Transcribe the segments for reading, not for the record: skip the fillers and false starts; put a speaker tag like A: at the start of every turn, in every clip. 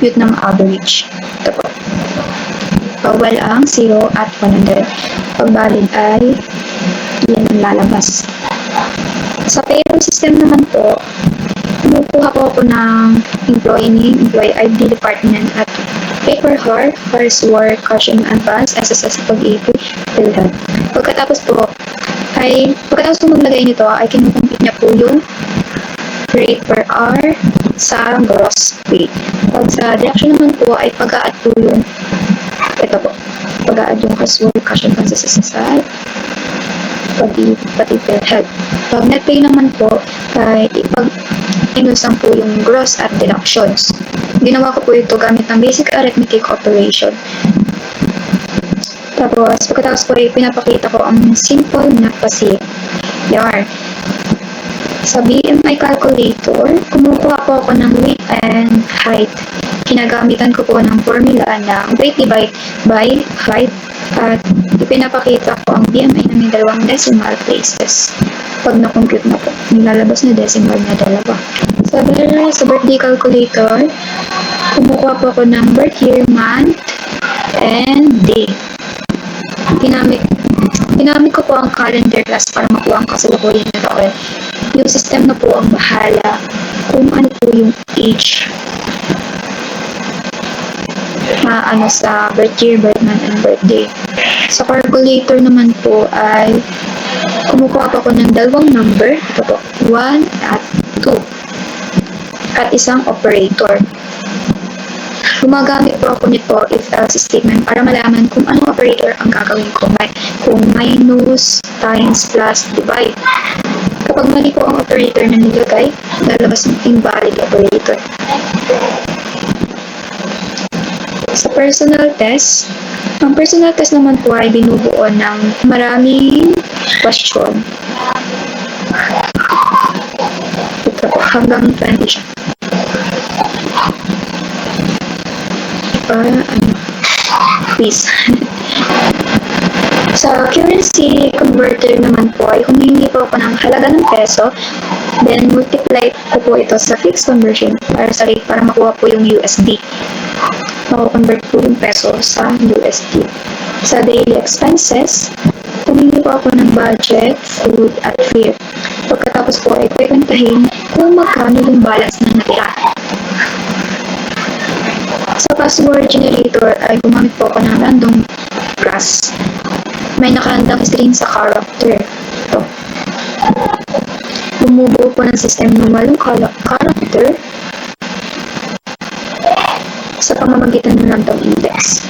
A: mag-compute ng average. Ito po. Bawal ang 0 at 100. Pag valid ay yan ang lalabas. Sa payroll system naman po, kumukuha po ako ng employee name, employee ID, department at pay per hour, hours work, cash in advance, SSS pag-ipon, PhilHealth. Pagkatapos po maglagay nito, ay kinukumpute niya po yung rate per hour sa gross pay. Pag sa deduction naman po, ay pag-a-add po yung ito po, pag-a-add yung hours work, cash in advance, SSS pati PhilHealth. Pag net pay naman po, ay inusan po yung gross at deductions. Ginawa ko po ito gamit ng basic arithmetic operation. Tapos, pagkatapos po ay pinapakita ko ang simple na passive. Yan. Sa BMI calculator, kumukuha po ako ng weight and height. Kinagamitan ko po ng formula ng weight divide by height at ipinapakita ko ang BMI na may dalawang decimal places. Pag na-compute na po, nilalabas na decimal na dalawa. Sa birthday calculator, kumukuha po ako ng birth year, month, and day. Ginamit ko po ang calendar class para makuha ang kasalukuyan na taon. Yung system na po ang bahala kung ano po yung age sa birth year, birth month, and birthday. Sa calculator naman po ay kumukuha po ako ng dalawang number, ito po, 1 at 2, at isang operator. Gumagamit po ako nito if else statement para malaman kung anong operator ang gagawin ko. Kung minus, times, plus, divide. Kapag mali po ang operator na nilagay, lalabas ng invalid operator. Sa personal test, ang personal test naman po ay binubuo ng maraming question. Ito po, hanggang 20 siya. Please. Sa currency converter naman po ay humihingi po ako ng halaga ng peso, then multiply ko po ito sa fixed conversion para makuha po yung USD. Mako-convert po yung peso sa USD. Sa daily expenses, humingi po ako ng budget, food, at fare. Pagkatapos po ay kwentahin kung magkano yung balance na natira. Sa password generator ay gumamit po ako ng random class. May nakahandang string sa character. Ito. Bumubuo po ng system ng walong character sa pamamagitan ng random index.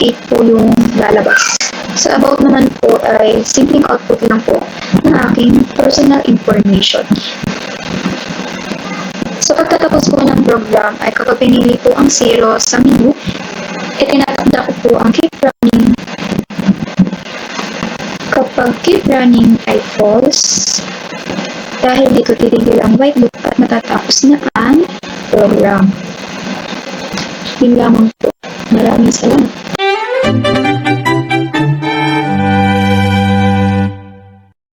A: 8 po yung lalabas. Sa about naman po ay simpleng output lang po ng aking personal information. Sa pagtatapos po ng program ay kapag pinili po ang 0 sa menu, itinatakda ko po ang keep running. Kapag keep running ay false, dahil dito titigil ang white loop at matatapos na ang program. Yun lamang po. Maraming salamat.